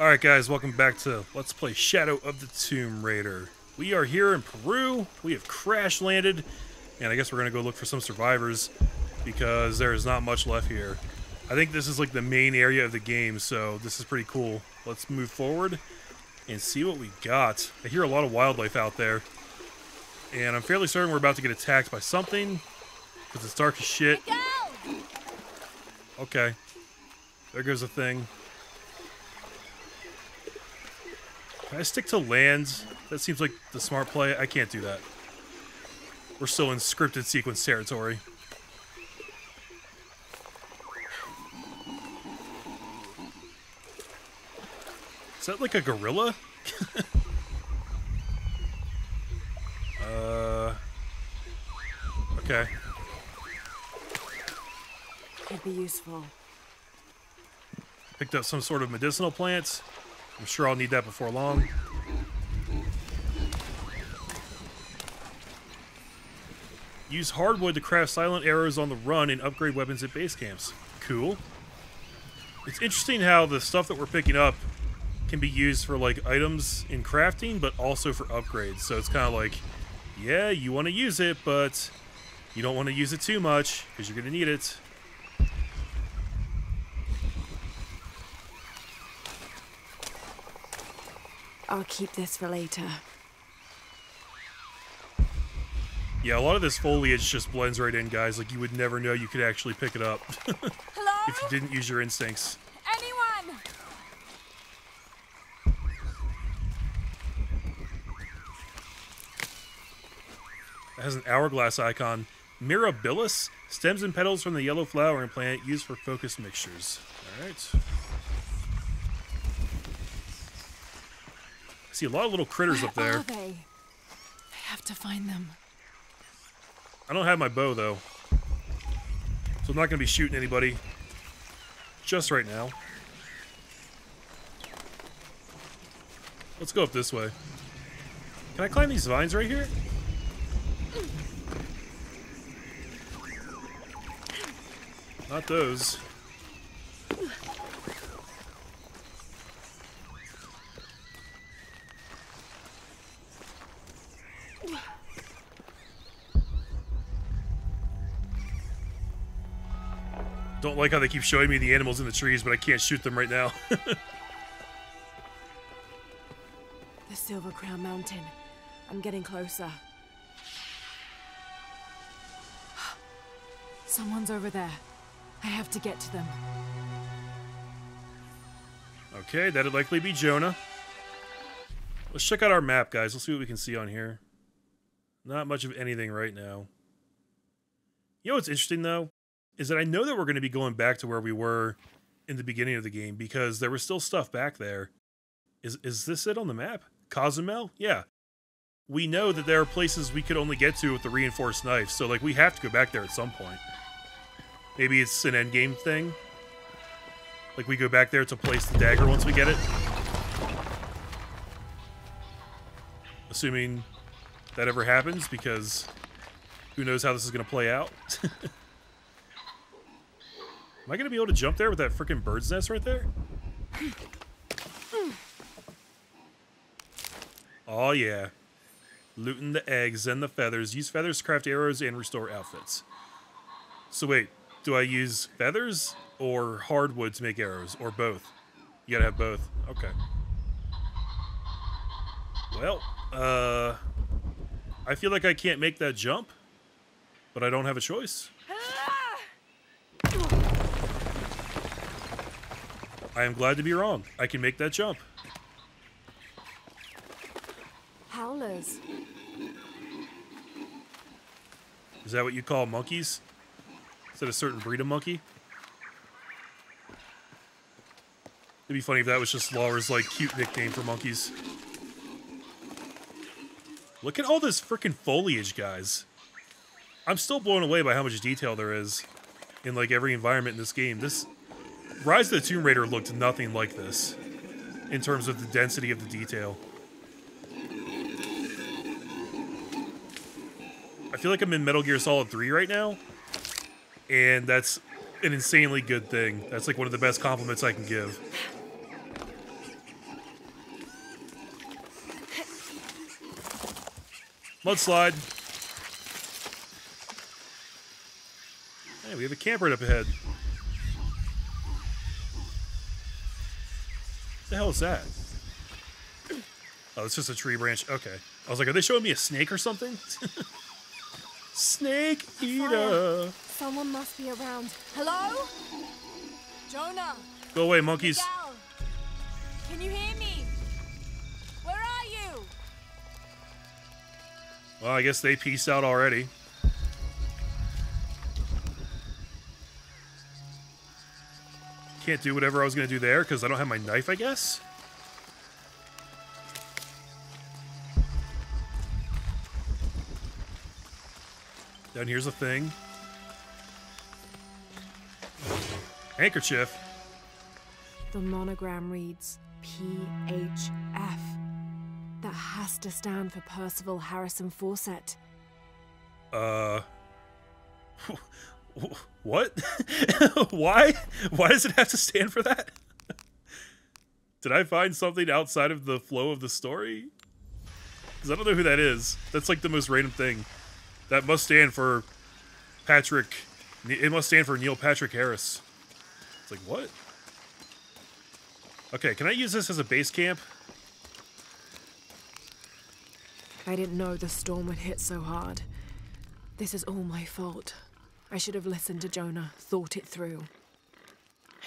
Alright guys, welcome back to Let's Play Shadow of the Tomb Raider. We are here in Peru, we have crash landed, and I guess we're gonna go look for some survivors, because there is not much left here. I think this is like the main area of the game, so this is pretty cool. Let's move forward and see what we got. I hear a lot of wildlife out there, and I'm fairly certain we're about to get attacked by something, because it's dark as shit. Okay, there goes a thing. Can I stick to land? That seems like the smart play. I can't do that. We're still in scripted sequence territory. Is that like a gorilla? Okay. Could be useful. Picked up some sort of medicinal plants. I'm sure I'll need that before long. Use hardwood to craft silent arrows on the run and upgrade weapons at base camps. Cool. It's interesting how the stuff that we're picking up can be used for like items in crafting, but also for upgrades. So it's kind of like, yeah, you want to use it, but you don't want to use it too much because you're going to need it. I'll keep this for later. Yeah, a lot of this foliage just blends right in, guys. Like, you would never know you could actually pick it up. Hello? If you didn't use your instincts. Anyone? It has an hourglass icon. Mirabilis, stems and petals from the yellow flowering plant used for focus mixtures. Alright. I see a lot of little critters up there. Where are they? I have to find them. I don't have my bow, though. So I'm not going to be shooting anybody. Just right now. Let's go up this way. Can I climb these vines right here? Not those. Don't like how they keep showing me the animals in the trees, but I can't shoot them right now. The Silver Crown Mountain. I'm getting closer. Someone's over there. I have to get to them. Okay, that'd likely be Jonah. Let's check out our map, guys. Let's see what we can see on here. Not much of anything right now. You know what's interesting, though? Is that I know that we're going to be going back to where we were in the beginning of the game, because there was still stuff back there. Is this it on the map? Cozumel? Yeah. We know that there are places we could only get to with the reinforced knife, so like we have to go back there at some point. Maybe it's an endgame thing. Like we go back there to place the dagger once we get it. Assuming that ever happens, because who knows how this is going to play out. Am I going to be able to jump there with that freaking bird's nest right there? Oh yeah. Looting the eggs and the feathers. Use feathers to craft arrows and restore outfits. So wait, do I use feathers or hardwood to make arrows? Or both? You gotta have both. Okay. Well, I feel like I can't make that jump, but I don't have a choice. I am glad to be wrong. I can make that jump. Howlers. Is that what you call monkeys? Is that a certain breed of monkey? It'd be funny if that was just Lara's, like, cute nickname for monkeys. Look at all this freaking foliage, guys. I'm still blown away by how much detail there is in, like, every environment in this game. This Rise of the Tomb Raider looked nothing like this in terms of the density of the detail. I feel like I'm in Metal Gear Solid 3 right now, and that's an insanely good thing. That's like one of the best compliments I can give. Mudslide. Hey, we have a camp right up ahead. What the hell is that? Oh, it's just a tree branch. Okay. I was like, are they showing me a snake or something? Snake eater. Someone must be around. Hello? Jonah. Go away, monkeys. Miguel. Can you hear me? Where are you? Well, I guess they peaced out already. Can't do whatever I was going to do there because I don't have my knife, I guess? Down here's a thing. Handkerchief. The monogram reads PHF. That has to stand for Percival Harrison Fawcett. What? Why? Why does it have to stand for that? Did I find something outside of the flow of the story? Because I don't know who that is. That's like the most random thing. That must stand for Patrick. It must stand for Neil Patrick Harris. It's like, what? Okay, can I use this as a base camp? I didn't know the storm would hit so hard. This is all my fault. I should have listened to Jonah, thought it through.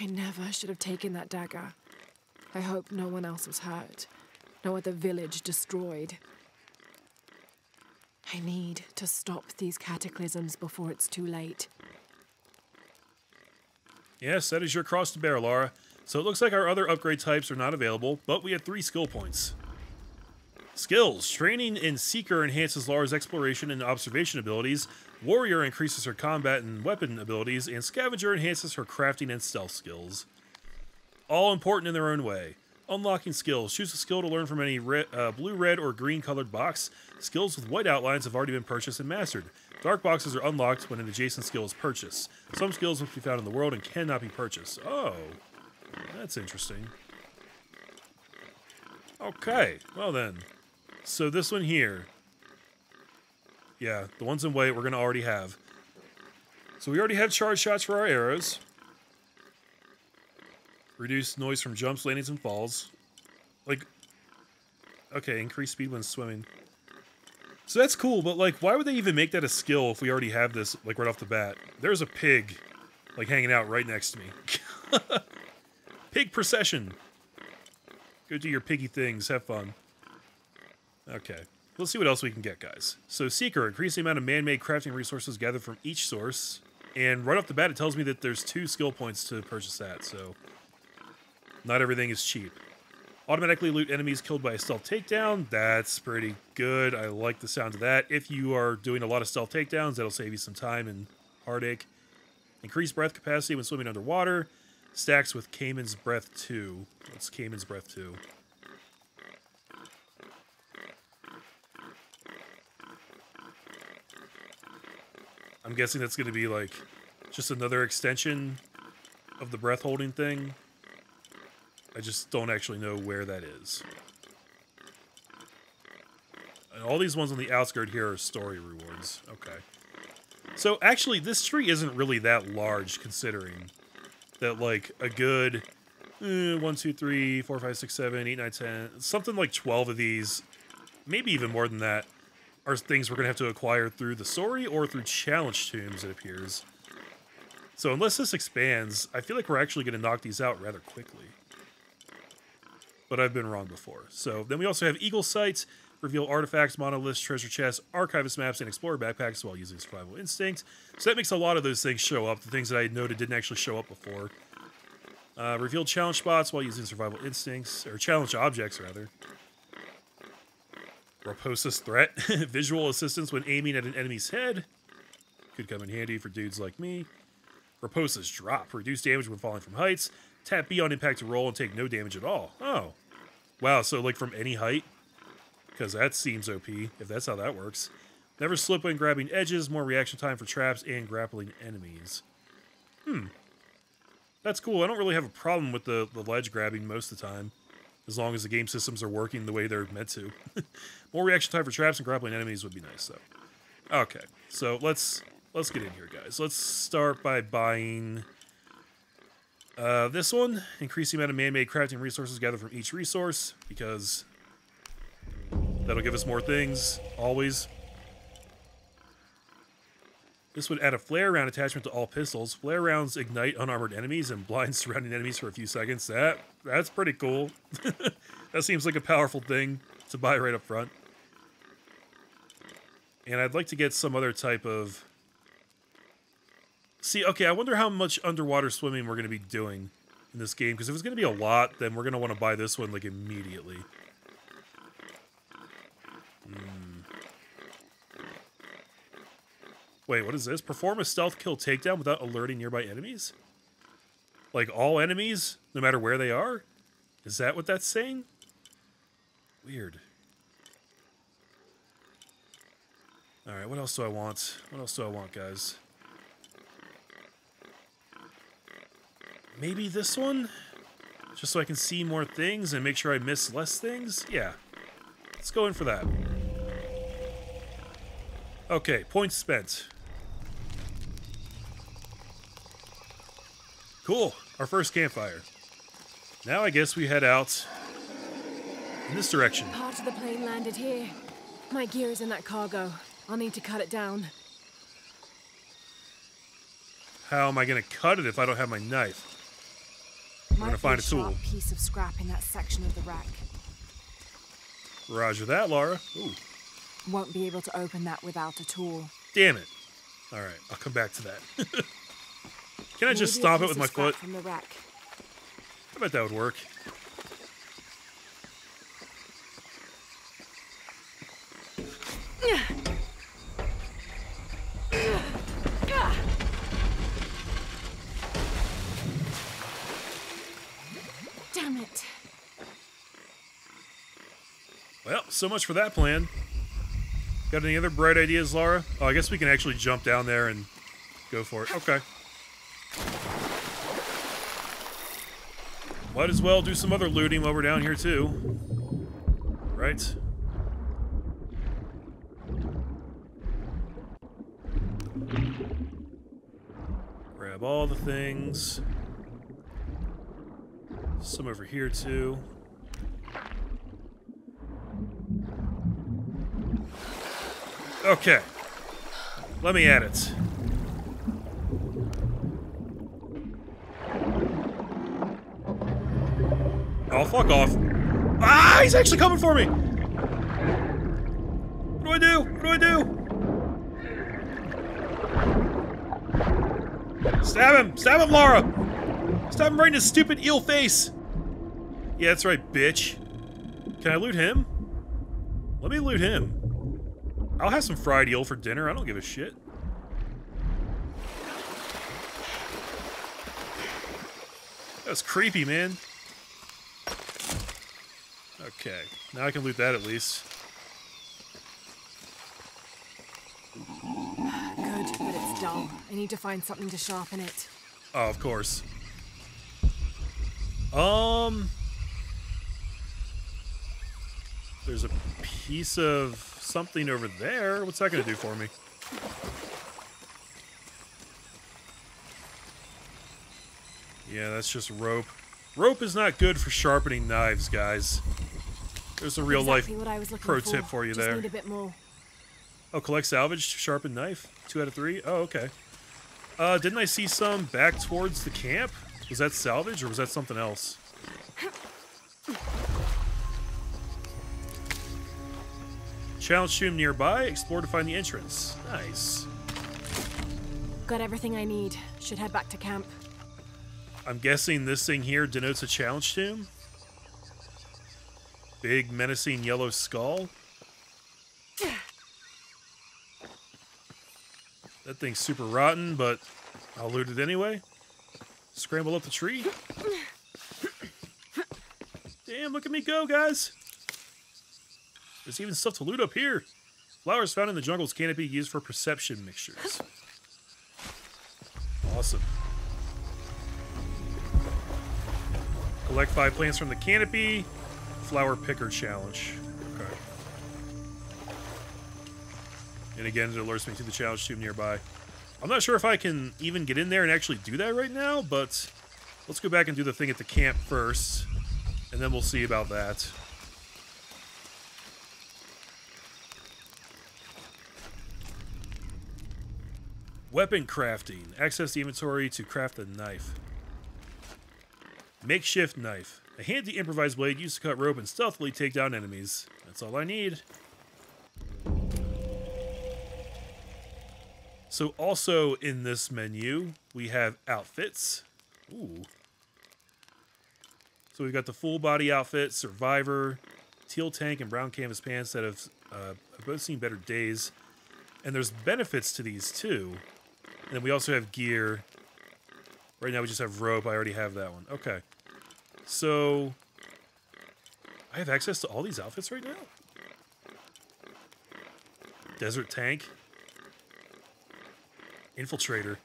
I never should have taken that dagger. I hope no one else was hurt. No other village destroyed. I need to stop these cataclysms before it's too late. Yes, that is your cross to bear, Lara. So it looks like our other upgrade types are not available, but we had 3 skill points. Skills. Training in Seeker enhances Lara's exploration and observation abilities. Warrior increases her combat and weapon abilities. And Scavenger enhances her crafting and stealth skills. All important in their own way. Unlocking skills. Choose a skill to learn from any blue, red, or green colored box. Skills with white outlines have already been purchased and mastered. Dark boxes are unlocked when an adjacent skill is purchased. Some skills must be found in the world and cannot be purchased. Oh, that's interesting. Okay, well then. So this one here. Yeah, the ones in white we're going to already have. So we already have charge shots for our arrows. Reduce noise from jumps, landings, and falls. Like, okay, increase speed when swimming. So that's cool, but like, why would they even make that a skill if we already have this, like, right off the bat? There's a pig, like, hanging out right next to me. Pig procession. Go do your piggy things. Have fun. Okay. Let's see what else we can get, guys. So, Seeker. Increase the amount of man-made crafting resources gathered from each source. And right off the bat, it tells me that there's 2 skill points to purchase that, so... Not everything is cheap. Automatically loot enemies killed by a stealth takedown. That's pretty good. I like the sound of that. If you are doing a lot of stealth takedowns, that'll save you some time and heartache. Increase breath capacity when swimming underwater. Stacks with Cayman's Breath 2. What's Cayman's Breath 2? I'm guessing that's going to be like just another extension of the breath holding thing. I just don't actually know where that is. And all these ones on the outskirt here are story rewards. Okay. So actually, this tree isn't really that large, considering that, like, a good 1, 2, 3, 4, 5, 6, 7, 8, 9, 10, something like 12 of these, maybe even more than that, are things we're going to have to acquire through the story or through challenge tombs, it appears. So unless this expands, I feel like we're actually going to knock these out rather quickly. But I've been wrong before. So then we also have Eagle Sights, reveal artifacts, monoliths, treasure chests, archivist maps, and explorer backpacks while using survival instinct. So that makes a lot of those things show up. The things that I had noted didn't actually show up before. Reveal challenge spots while using survival instincts, or challenge objects rather. Raposa's threat, visual assistance when aiming at an enemy's head. Could come in handy for dudes like me. Raposa's drop, reduce damage when falling from heights. Tap B on impact to roll and take no damage at all. Oh. Wow, so like from any height? Because that seems OP, if that's how that works. Never slip when grabbing edges, more reaction time for traps and grappling enemies. That's cool. I don't really have a problem with the ledge grabbing most of the time. as long as the game systems are working the way they're meant to. More reaction time for traps and grappling enemies would be nice, though. Okay, so let's get in here, guys. Let's start by buying this one. Increase the amount of man-made crafting resources gathered from each resource, because that'll give us more things, always. This would add a flare round attachment to all pistols. Flare rounds ignite unarmored enemies and blind surrounding enemies for a few seconds. That's pretty cool. That seems like a powerful thing to buy right up front. And I'd like to get some other type of... See, okay, I wonder how much underwater swimming we're going to be doing in this game. Because if it's going to be a lot, then we're going to want to buy this one, like, immediately. Wait, what is this? Perform a stealth kill takedown without alerting nearby enemies? Like all enemies, no matter where they are? Is that what that's saying? Weird. Alright, what else do I want? What else do I want, guys? Maybe this one? Just so I can see more things and make sure I miss less things? Yeah. Let's go in for that. Okay, points spent. Cool, our first campfire. Now I guess we head out in this direction. Part of the plane landed here. My gear is in that cargo. I'll need to cut it down. How am I going to cut it if I don't have my knife? I'm going to find a tool. Piece of scrap in that section of the wreck. Roger that, Lara. Ooh. Won't be able to open that without a tool. Damn it. All right, I'll come back to that. Can I just stomp it with my foot? From the wreck. I bet that would work. Damn it. Well, so much for that plan. Got any other bright ideas, Lara? Oh, I guess we can actually jump down there and go for it. Okay. Might as well do some other looting while we're down here, too. Right? Grab all the things. Some over here, too. Okay. Let me at it. Oh, fuck off. Ah, he's actually coming for me! What do I do? What do I do? Stab him! Stab him, Lara! Stab him right in his stupid eel face! Yeah, that's right, bitch. Can I loot him? Let me loot him. I'll have some fried eel for dinner. I don't give a shit. That was creepy, man. Okay, now I can loot that at least. Good, but it's dull. I need to find something to sharpen it. Oh, of course. There's a piece of something over there. What's that gonna do for me? Yeah, that's just rope. Rope is not good for sharpening knives, guys. There's a real life pro tip for you there. Need a bit more. Oh, collect salvage to sharpen knife. 2 out of 3. Oh, okay. Didn't I see some back towards the camp? Was that salvage or was that something else? Challenge tomb nearby. Explore to find the entrance. Nice. Got everything I need. Should head back to camp. I'm guessing this thing here denotes a challenge tomb. Big, menacing yellow skull. That thing's super rotten, but I'll loot it anyway. Scramble up the tree. Damn, look at me go, guys. There's even stuff to loot up here. Flowers found in the jungle's canopy used for perception mixtures. Awesome. Collect 5 plants from the canopy. Flower Picker Challenge. Okay. And again, it alerts me to the challenge tomb nearby. I'm not sure if I can even get in there and actually do that right now, but let's go back and do the thing at the camp first, and then we'll see about that. Weapon crafting. Access the inventory to craft a knife. Makeshift knife. A handy improvised blade used to cut rope and stealthily take down enemies. That's all I need. So also in this menu, we have outfits. Ooh. So we've got the full body outfit, Survivor, teal tank, and brown canvas pants that have both seen better days. And there's benefits to these too. And then we also have gear. Right now we just have rope. I already have that one. Okay. So I have access to all these outfits right now? Desert tank. Infiltrator.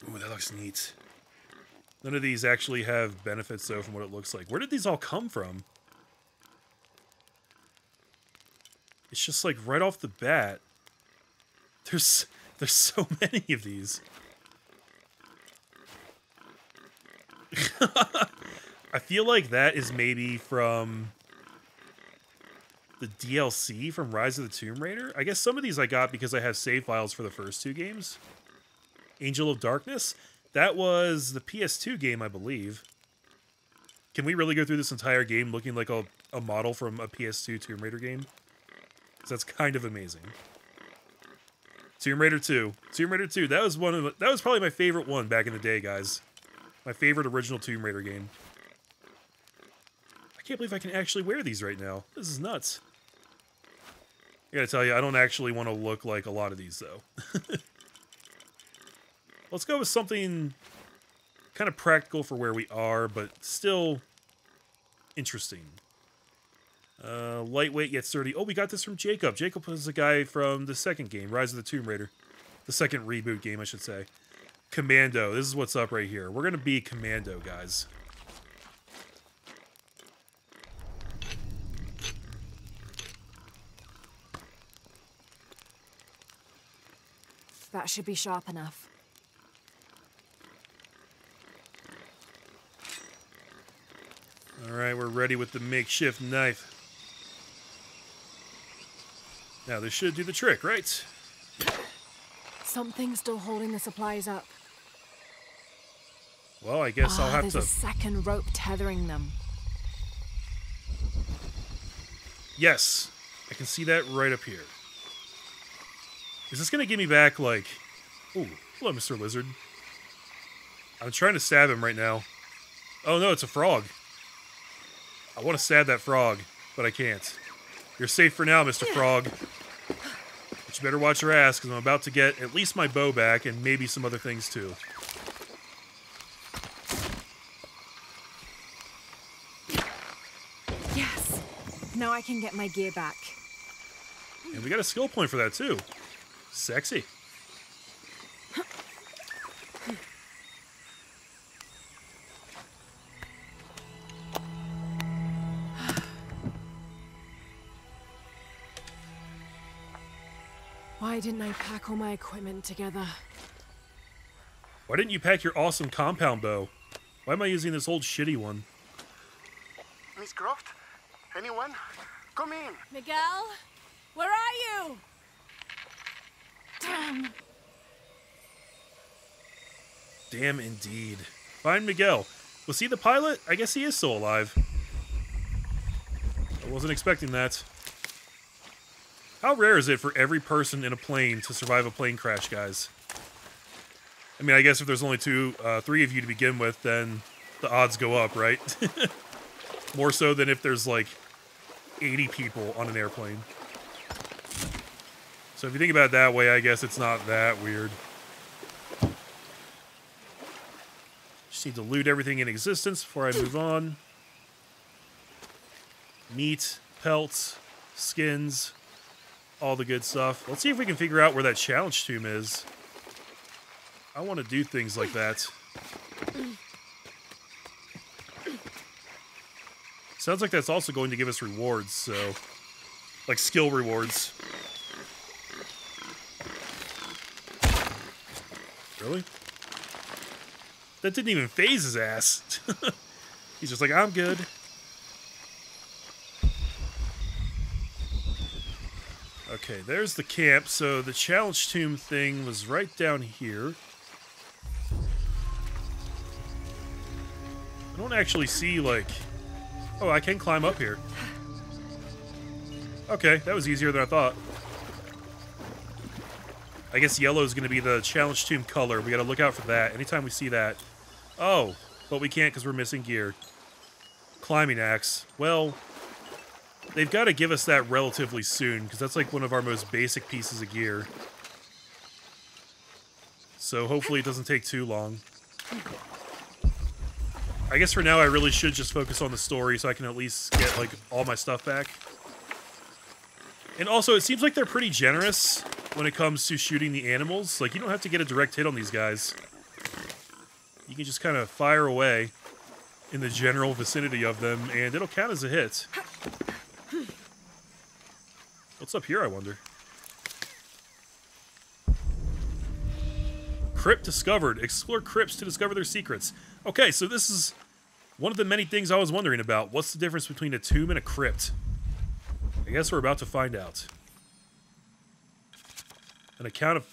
Ooh, that looks neat. None of these actually have benefits, though, from what it looks like. Where did these all come from? It's just like right off the bat. There's so many of these. I feel like that is maybe from the DLC from Rise of the Tomb Raider. I guess some of these I got because I have save files for the first two games. Angel of Darkness. That was the PS2 game, I believe. Can we really go through this entire game looking like a model from a PS2 Tomb Raider game? Because that's kind of amazing. Tomb Raider 2. Tomb Raider 2. That was probably my favorite one back in the day, guys. My favorite original Tomb Raider game. I can't believe I can actually wear these right now. This is nuts. I gotta tell you, I don't actually want to look like a lot of these, though. Let's go with something kind of practical for where we are, but still interesting. Lightweight yet sturdy. Oh, we got this from Jacob. Jacob was the guy from the second game, Rise of the Tomb Raider. The second reboot game, I should say. Commando. This is what's up right here. We're going to be Commando, guys. That should be sharp enough. Alright, we're ready with the makeshift knife. Now, this should do the trick, right? Something's still holding the supplies up. Well, I guess I'll have there's to... a second rope tethering them. Yes, I can see that right up here. Is this going to give me back, like... Ooh, hello, Mr. Lizard. I'm trying to stab him right now. Oh, no, it's a frog. I want to stab that frog, but I can't. You're safe for now, Mr. Frog. But you better watch your ass, because I'm about to get at least my bow back, and maybe some other things, too. Yes. Now I can get my gear back. And we got a skill point for that, too. Sexy. Why didn't I pack all my equipment together? Why didn't you pack your awesome compound bow? Why am I using this old shitty one? Miss Croft? Anyone? Come in. Miguel? Where are you? Damn. Damn indeed. Find Miguel. Was he the pilot? I guess he is still alive. I wasn't expecting that. How rare is it for every person in a plane to survive a plane crash, guys? I mean, I guess if there's only three of you to begin with, then the odds go up, right? More so than if there's like 80 people on an airplane. So if you think about it that way, I guess it's not that weird. Just need to loot everything in existence before I move on. Meat, pelts, skins, all the good stuff. Let's see if we can figure out where that challenge tomb is. I want to do things like that. Sounds Sounds like that's also going to give us rewards, so... like, skill rewards. Really? That didn't even phase his ass. He's just like, I'm good. Okay, there's the camp. So the challenge tomb thing was right down here. I don't actually see, like... oh, I can climb up here. Okay, that was easier than I thought. I guess yellow is going to be the challenge tomb color. We got to look out for that. Anytime we see that. Oh, but we can't because we're missing gear. Climbing axe. Well, they've got to give us that relatively soon because that's like one of our most basic pieces of gear. So hopefully it doesn't take too long. I guess for now I really should just focus on the story so I can at least get like all my stuff back. And also, it seems like they're pretty generous when it comes to shooting the animals. Like, you don't have to get a direct hit on these guys. You can just kind of fire away in the general vicinity of them, and it'll count as a hit. What's up here, I wonder? Crypt discovered. Explore crypts to discover their secrets. Okay, so this is one of the many things I was wondering about. What's the difference between a tomb and a crypt? I guess we're about to find out. An account of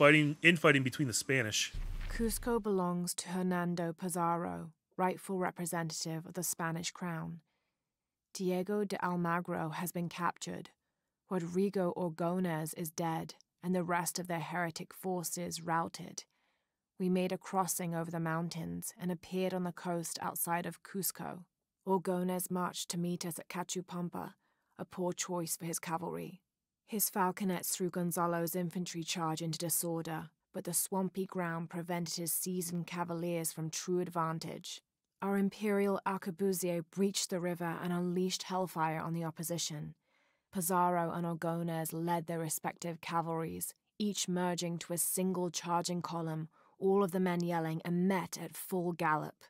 infighting between the Spanish. Cusco belongs to Hernando Pizarro, rightful representative of the Spanish crown. Diego de Almagro has been captured. Rodrigo Orgones is dead, and the rest of their heretic forces routed. We made a crossing over the mountains and appeared on the coast outside of Cusco. Orgones marched to meet us at Cachupampa, a poor choice for his cavalry. His falconets threw Gonzalo's infantry charge into disorder, but the swampy ground prevented his seasoned cavaliers from true advantage. Our imperial arquebusier breached the river and unleashed hellfire on the opposition. Pizarro and Orgones led their respective cavalries, each merging to a single charging column, all of the men yelling, and met at full gallop.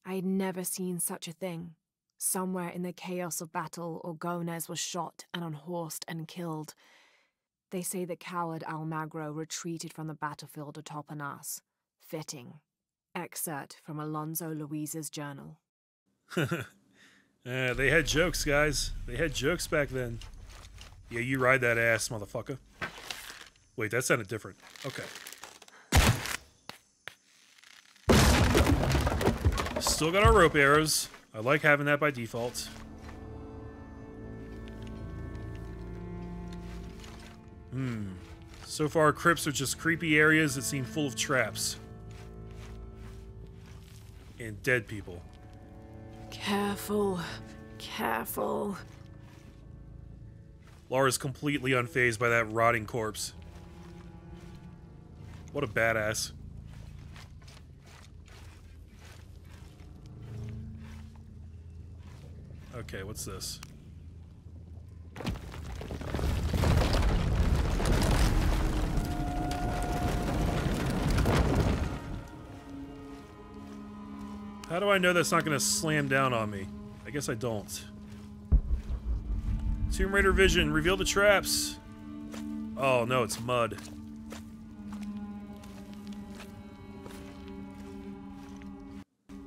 I had never seen such a thing. Somewhere in the chaos of battle, Orgones was shot and unhorsed and killed. They say the coward Almagro retreated from the battlefield atop an ass. Fitting. Excerpt from Alonso Luis's journal. They had jokes, guys. They had jokes back then. Yeah, you ride that ass, motherfucker. Wait, that sounded different. Okay. Still got our rope arrows. I like having that by default. So far, crypts are just creepy areas that seem full of traps. And dead people. Careful. Careful. Lara's completely unfazed by that rotting corpse. What a badass. Okay, what's this? How do I know that's not going to slam down on me? I guess I don't. Tomb Raider vision, reveal the traps. Oh no, it's mud.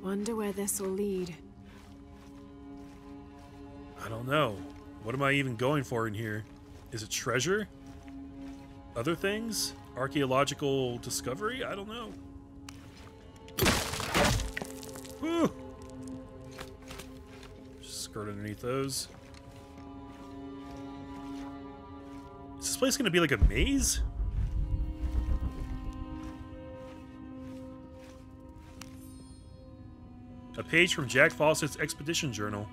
Wonder where this will lead. I don't know. What am I even going for in here? Is it treasure? Other things? Archaeological discovery? I don't know. Woo! Just skirt underneath those. Is this place gonna be like a maze? A page from Jack Fawcett's expedition journal.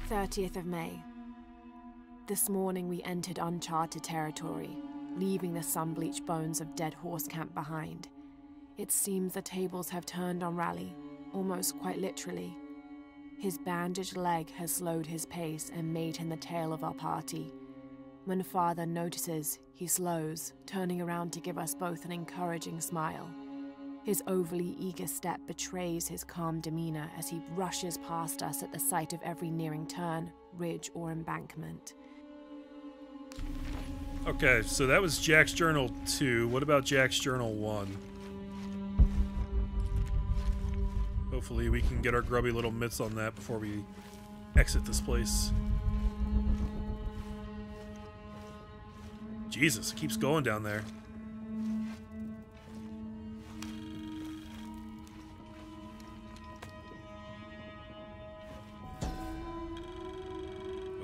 30th of May. This morning we entered uncharted territory, leaving the sun-bleached bones of dead horse camp behind. It seems the tables have turned on Raleigh, almost quite literally. His bandaged leg has slowed his pace and made him the tail of our party. When Father notices, he slows, turning around to give us both an encouraging smile. His overly eager step betrays his calm demeanor as he rushes past us at the sight of every nearing turn, ridge, or embankment. Okay, so that was Jack's Journal 2. What about Jack's Journal 1? Hopefully we can get our grubby little mitts on that before we exit this place. Jesus, it keeps going down there.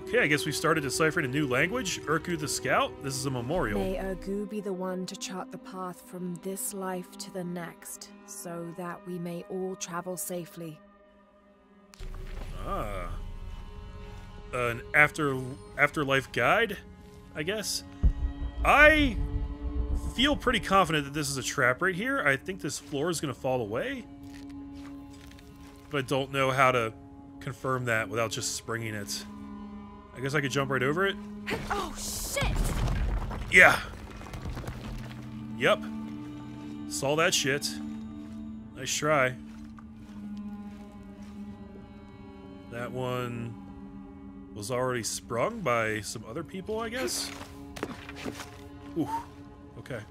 Okay, I guess we started deciphering a new language. Urku the Scout. This is a memorial. May Urgu be the one to chart the path from this life to the next, so that we may all travel safely. Ah. An afterlife guide, I guess. I feel pretty confident that this is a trap right here. I think this floor is going to fall away. But I don't know how to confirm that without just springing it. I guess I could jump right over it. Oh, shit! Yeah. Yep. Saw that shit. Nice try. That one was already sprung by some other people, I guess. Ooh. Okay.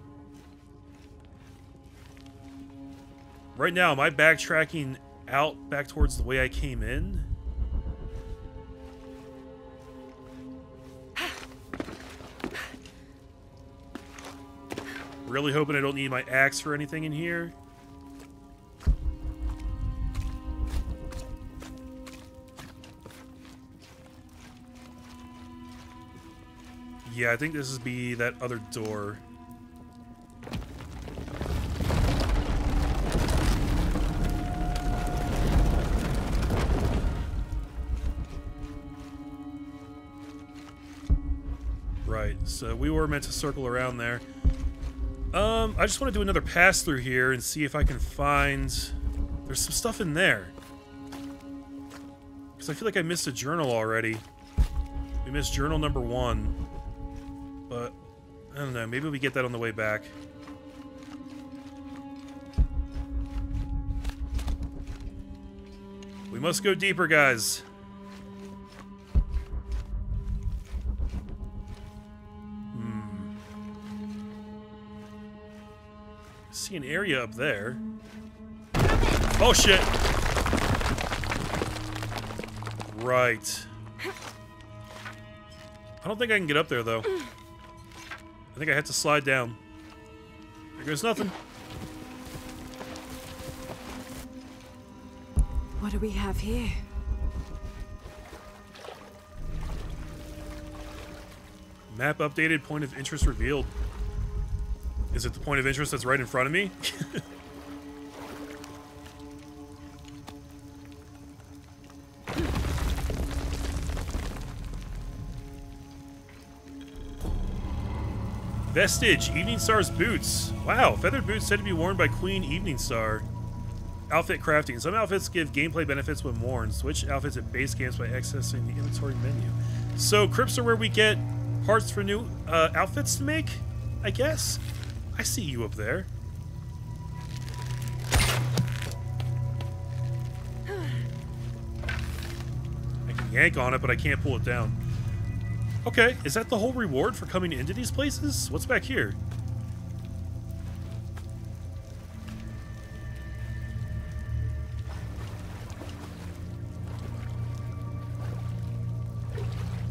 Right now, am I backtracking out back towards the way I came in? Really hoping I don't need my axe for anything in here. Yeah, I think this is be that other door. Right, so we were meant to circle around there. I just want to do another pass through here and see if I can find... There's some stuff in there. Because I feel like I missed a journal already. We missed journal number 1. But, I don't know, maybe we get that on the way back. We must go deeper, guys. See an area up there. Oh shit! Right. I don't think I can get up there though. I think I had to slide down. There goes nothing. What do we have here? Map updated, point of interest revealed. Is it the point of interest that's right in front of me? Vestige, Evening Star's boots. Wow, feathered boots said to be worn by Queen Evening Star. Outfit crafting. Some outfits give gameplay benefits when worn. Switch outfits at base camps by accessing the inventory menu. So crypts are where we get parts for new outfits to make, I guess? I see you up there. I can yank on it, but I can't pull it down. Okay, is that the whole reward for coming into these places? What's back here?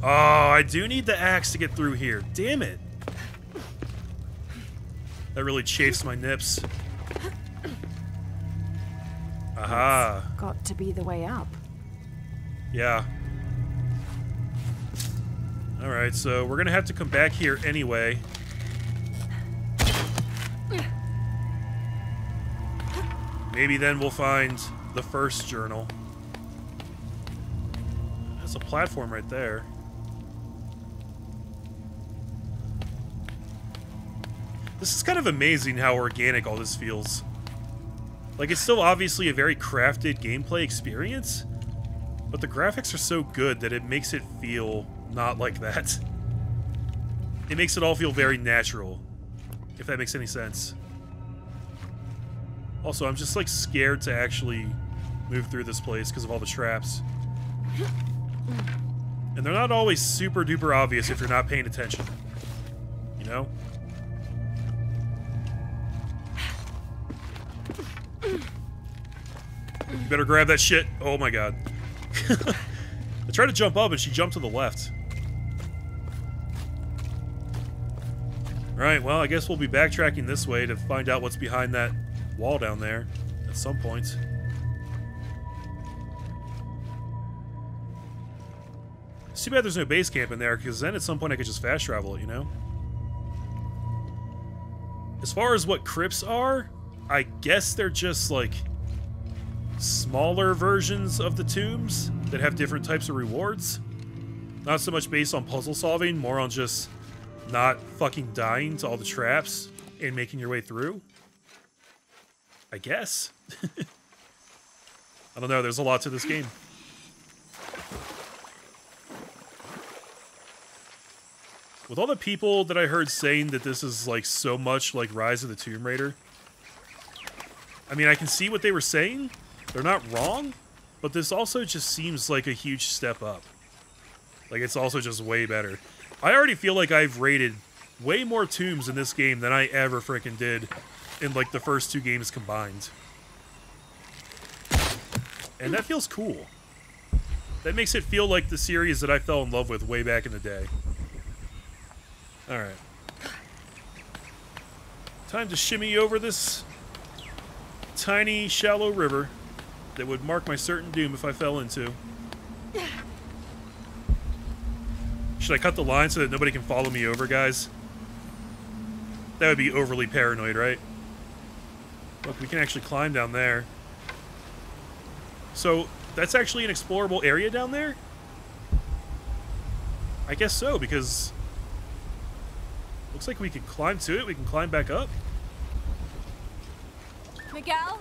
Oh, I do need the axe to get through here. Damn it. That really chafes my nips. Aha. It's got to be the way up. Yeah. Alright, so we're gonna have to come back here anyway. Maybe then we'll find the first journal. There's a platform right there. This is kind of amazing how organic all this feels. Like, it's still obviously a very crafted gameplay experience, but the graphics are so good that it makes it feel not like that. It makes it all feel very natural, if that makes any sense. Also, I'm just like scared to actually move through this place because of all the traps. And they're not always super duper obvious if you're not paying attention. You know? You better grab that shit. Oh my god. I tried to jump up and she jumped to the left. Alright, well, I guess we'll be backtracking this way to find out what's behind that wall down there at some point. It's too bad there's no base camp in there, because then at some point I could just fast travel it, you know? As far as what crypts are, I guess they're just, like, smaller versions of the tombs that have different types of rewards. Not so much based on puzzle solving, more on just not fucking dying to all the traps and making your way through. I guess. I don't know, there's a lot to this game. With all the people that I heard saying that this is like so much like Rise of the Tomb Raider, I mean, I can see what they were saying. They're not wrong, but this also just seems like a huge step up. Like, it's also just way better. I already feel like I've raided way more tombs in this game than I ever freaking did in, like, the first two games combined. And that feels cool. That makes it feel like the series that I fell in love with way back in the day. Alright. Time to shimmy over this tiny, shallow river that would mark my certain doom if I fell into. Should I cut the line so that nobody can follow me over, guys? That would be overly paranoid, right? Look, we can actually climb down there. So, that's actually an explorable area down there? I guess so, because looks like we can climb to it. We can climb back up. Miguel?